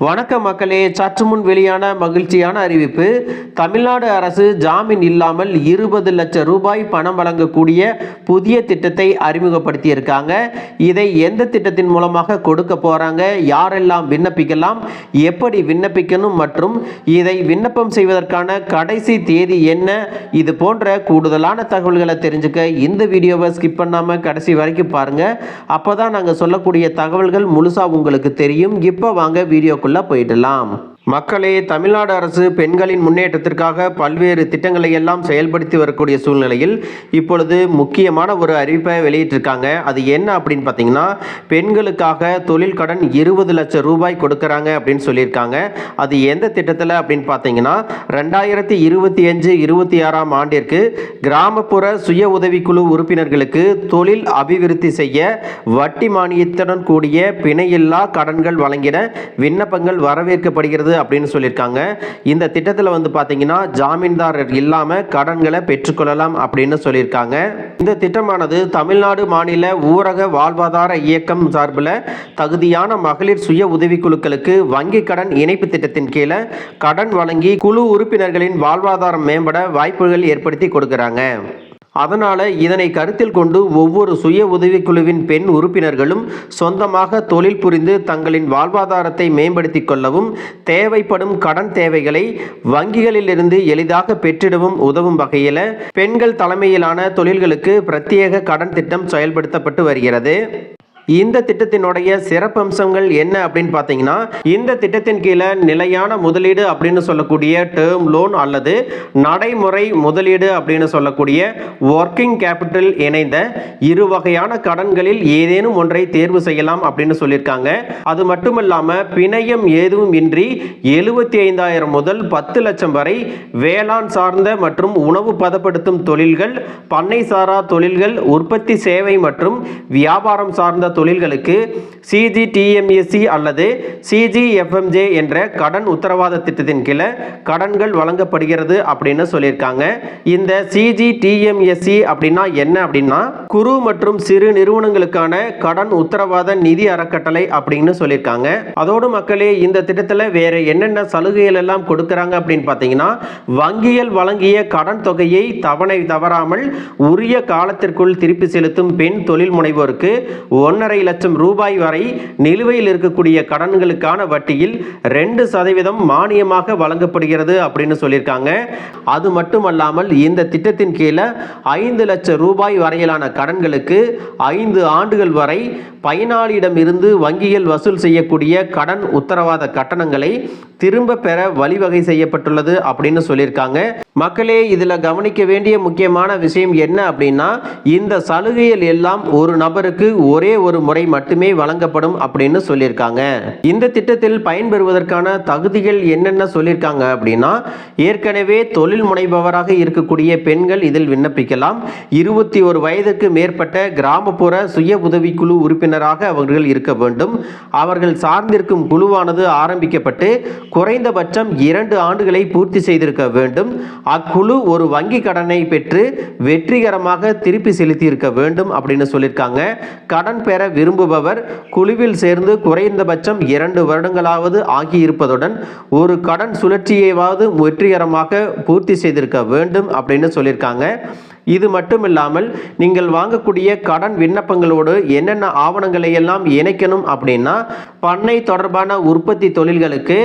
வணக்கம் மக்களே, சற்று முன் வெளியான மகிழ்ச்சியான அறிவிப்பு. தமிழ்நாடு அரசு ஜாமீன் இல்லாமல் 20 லட்சம் ரூபாய் பணம் வழங்கக்கூடிய புதிய திட்டத்தை அறிமுகப்படுத்தியிருக்காங்க. இதை எந்த திட்டத்தின் மூலமாக கொடுக்க போறாங்க, யாரெல்லாம் விண்ணப்பிக்கலாம், எப்படி விண்ணப்பிக்கணும் மற்றும் இதை விண்ணப்பம் செய்வதற்கான கடைசி தேதி என்ன, இது போன்ற கூடுதலான தகவல்களை தெரிஞ்சுக்க இந்த வீடியோவை ஸ்கிப் பண்ணாம கடைசி வரைக்கும் பாருங்க. அப்பதான் நாங்கள் சொல்லக்கூடிய தகவல்கள் முழுசா உங்களுக்கு தெரியும். இப்போ வாங்க வீடியோக்குள்ள போயிடலாம். மக்களே, தமிழ்நாடு அரசு பெண்களின் முன்னேற்றத்திற்காக பல்வேறு திட்டங்களை எல்லாம் செயல்படுத்தி வரக்கூடிய சூழ்நிலையில் இப்பொழுது முக்கியமான ஒரு அறிவிப்பை வெளியிட்டிருக்காங்க. அது என்ன அப்படின்னு பார்த்தீங்கன்னா, பெண்களுக்காக தொழில் கடன் 20 லட்சம் ரூபாய் கொடுக்கறாங்க அப்படின்னு சொல்லியிருக்காங்க. அது எந்த திட்டத்தில் அப்படின்னு பார்த்தீங்கன்னா, 2025-26 ஆண்டிற்கு கிராமப்புற சுய உதவிக்குழு உறுப்பினர்களுக்கு தொழில் அபிவிருத்தி செய்ய வட்டி மானியத்துடன் கூடிய பிணையில்லா கடன்கள் வழங்கின விண்ணப்பங்கள் வரவேற்கப்படுகிறது அப்படின்னு சொல்லியிருக்காங்க. இந்த திட்டத்தில் பார்த்தீங்கன்னா ஜாமீன்தாரர் இல்லாம கடன்களை பெற்றுக்கொள்ளலாம் அப்படின்னு சொல்லியிருக்காங்க. இந்த திட்டமானது தமிழ்நாடு மாநில ஊரக வாழ்வாதார இயக்கம் சார்பில் தகுதியான மகளிர் சுய உதவிக்குழுக்களுக்கு வங்கி கடன் இணைப்பு திட்டத்தின் கீழே கடன் வழங்கி குழு உறுப்பினர்களின் வாழ்வாதாரம் மேம்பட வாய்ப்புகள் ஏற்படுத்தி கொடுக்கிறாங்க. அதனால் இதனை கருத்தில் கொண்டு ஒவ்வொரு சுய உதவிக்குழுவின் பெண் உறுப்பினர்களும் சொந்தமாக தொழில் புரிந்து தங்களின் வாழ்வாதாரத்தை மேம்படுத்திக் கொள்ளவும் தேவைப்படும் கடன் தேவைகளை வங்கிகளிலிருந்து எளிதாக பெற்றிடவும் உதவும் வகையில் பெண்கள் தலைமையிலான தொழில்களுக்கு பிரத்யேக கடன் திட்டம் செயல்படுத்தப்பட்டு வருகிறது. இந்த திட்டத்தினுடைய சிறப்பம்சங்கள் என்ன அப்படின்னு பார்த்தீங்கன்னா, இந்த திட்டத்தின் கீழே நிலையான முதலீடு அப்படின்னு சொல்லக்கூடிய டேர்ம் லோன் அல்லது நடைமுறை முதலீடு அப்படின்னு சொல்லக்கூடிய ஒர்க்கிங் கேபிட்டல் இணைந்த இரு வகையான கடன்களில் ஏதேனும் ஒன்றை தேர்வு செய்யலாம் அப்படின்னு சொல்லியிருக்காங்க. அது மட்டுமல்லாமல் பிணையம் எதுவும் இன்றி 75,000 முதல் 10 லட்சம் வரை வேளாண் சார்ந்த மற்றும் உணவு பதப்படுத்தும் தொழில்கள், பண்ணை சாரா தொழில்கள், உற்பத்தி சேவை மற்றும் வியாபாரம் சார்ந்த தொழில்களுக்கு CGTMSE அல்லது CGFMJ என்ற கடன் உத்தரவாத திட்டத்தின் கீழே கடன்கள் வழங்கப்படுகிறது அப்படின்னு சொல்லியிருக்காங்க. இந்த CGTMSE அப்படின்னா என்ன அப்படின்னா, குறு மற்றும் சிறு நிறுவனங்களுக்கான கடன் உத்தரவாத நிதி அறக்கட்டளை அப்படின்னு சொல்லியிருக்காங்க. அதோடு மக்களே, இந்த திட்டத்தில் வேற என்னென்ன சலுகைகள் எல்லாம் கொடுக்கறாங்க அப்படின்னு பார்த்தீங்கன்னா, வங்கிகள் வழங்கிய கடன் தொகையை தவணை தவறாமல் உரிய காலத்திற்குள் திருப்பி செலுத்தும் பெண் தொழில் முனைவோருக்கு 1.5 லட்சம் ரூபாய் வரை நிலுவையில் இருக்கக்கூடிய கடன்களுக்கான வட்டியில் 2% மானியமாக வழங்கப்படுகிறது அப்படின்னு சொல்லியிருக்காங்க. அது மட்டுமல்லாமல் இந்த திட்டத்தின் கீழே 5 லட்சம் ரூபாய் வரையிலான கடன்களுக்கு 5 ஆண்டுகள் வரை பயனாளியிடம் இருந்து வங்கிகள் வசூல் செய்யக்கூடிய கடன் உத்தரவாத கட்டணங்களை திரும்ப பெற வழிவகை செய்யப்பட்டுள்ளது அப்படின்னு சொல்லியிருக்காங்க. மக்களே, இதில் கவனிக்க வேண்டிய முக்கியமான விஷயம் என்ன அப்படின்னா, இந்த சலுகைகள் எல்லாம் ஒரு நபருக்கு ஒரே ஒரு முறை மட்டுமே வழங்கப்படும் அப்படின்னு சொல்லியிருக்காங்க. இந்த திட்டத்தில் பயன்பெறுவதற்கான தகுதிகள் என்னென்ன சொல்லியிருக்காங்க அப்படின்னா, ஏற்கனவே தொழில் முனைபவராக இருக்கக்கூடிய பெண்கள் இதில் விண்ணப்பிக்கலாம். 21 வயதுக்கு மேற்பட்ட கிராமப்புற சுய உதவிக்குழு உறுப்பினராக அவர்கள் இருக்க வேண்டும். அவர்கள் சார்ந்திருக்கும் குழுவானது ஆரம்பிக்கப்பட்டு குறைந்தபட்சம் 2 ஆண்டுகளை பூர்த்தி செய்திருக்க வேண்டும். அக்குழு ஒரு வங்கி கடனை பெற்று வெற்றிகரமாக திருப்பி செலுத்தியிருக்க வேண்டும் அப்படின்னு சொல்லியிருக்காங்க. கடன் பெற விரும்புபவர் குழுவில் சேர்ந்து குறைந்தபட்சம் 2 வருடங்களாவது ஆகியிருப்பதுடன் ஒரு கடன் சுழற்சியையாவது வெற்றிகரமாக பூர்த்தி செய்திருக்க வேண்டும் அப்படின்னு சொல்லியிருக்காங்க. இது மட்டும் இல்லாமல் நீங்கள் வாங்கக்கூடிய கடன் விண்ணப்பங்களோடு என்னென்ன ஆவணங்களை எல்லாம் இணைக்கணும் அப்படின்னா, பண்ணை தொடர்பான உற்பத்தி தொழில்களுக்கு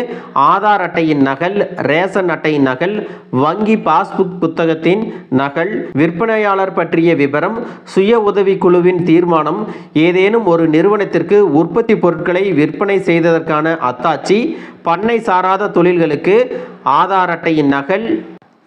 ஆதார் அட்டையின் நகல், ரேஷன் அட்டையின் நகல், வங்கி பாஸ்புக் புத்தகத்தின் நகல், விற்பனையாளர் பற்றிய விவரம், சுய உதவி குழுவின் தீர்மானம், ஏதேனும் ஒரு நிறுவனத்திற்கு உற்பத்தி பொருட்களை விற்பனை செய்ததற்கான அத்தாட்சி, பண்ணை சாராத தொழில்களுக்கு ஆதார் அட்டையின் நகல்,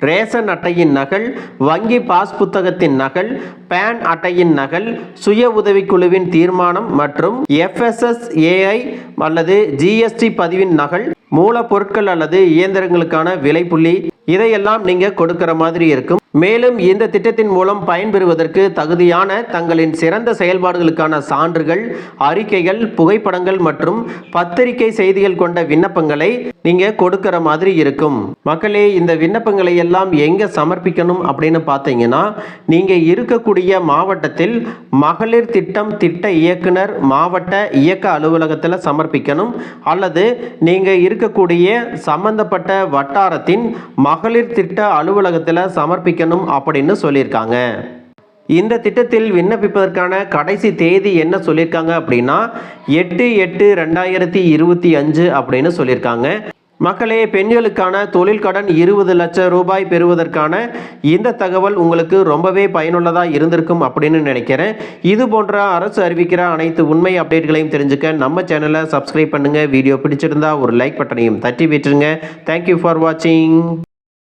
ரேஷன் அட்டையின் நகல், வங்கி பாஸ் புத்தகத்தின் நகல், பேன் அட்டையின் நகல், சுய உதவிக்குழுவின் தீர்மானம் மற்றும் FSSAI அல்லது GST பதிவின் நகல், மூலப்பொருட்கள் அல்லது இயந்திரங்களுக்கான விலை புள்ளி, இதையெல்லாம் நீங்கள் கொடுக்கிற மாதிரி இருக்கும். மேலும் இந்த திட்டத்தின் மூலம் பயன்பெறுவதற்கு தகுதியான தங்களின் சிறந்த செயல்பாடுகளுக்கான சான்றுகள், அறிக்கைகள், புகைப்படங்கள் மற்றும் பத்திரிகை செய்திகள் கொண்ட விண்ணப்பங்களை நீங்க கொடுக்கிற மாதிரி இருக்கும். மக்களே, இந்த விண்ணப்பங்களை எல்லாம் எங்க சமர்ப்பிக்கணும் அப்படின்னு பார்த்தீங்கன்னா, நீங்க இருக்கக்கூடிய மாவட்டத்தில் மகளிர் திட்டம் திட்ட இயக்குனர் மாவட்ட இயக்க அலுவலகத்தில் சமர்ப்பிக்கணும். அல்லது நீங்க இருக்கக்கூடிய சம்பந்தப்பட்ட வட்டாரத்தின் மகளிர் திட்ட அலுவலகத்தில் சமர்ப்பிக்கணும் அப்படின்னு சொல்லியிருக்காங்க. இந்த திட்டத்தில் விண்ணப்பிப்பதற்கான கடைசி தேதி என்ன சொல்லியிருக்காங்க அப்படின்னா 8/8/2025 அப்படின்னு சொல்லியிருக்காங்க. மக்களே, பெண்களுக்கான தொழில் கடன் 20 லட்சம் ரூபாய் பெறுவதற்கான இந்த தகவல் உங்களுக்கு ரொம்பவே பயனுள்ளதாக இருந்திருக்கும் அப்படின்னு நினைக்கிறேன். இது போன்ற அரசு அறிவிக்கிற அனைத்து உண்மை அப்டேட்களையும் தெரிஞ்சுக்க நம்ம சேனலை சப்ஸ்கிரைப் பண்ணுங்கள். வீடியோ பிடிச்சிருந்தா ஒரு லைக் பட்டனையும் தட்டி விட்டுருங்க. தேங்க்யூ ஃபார் வாட்சிங்.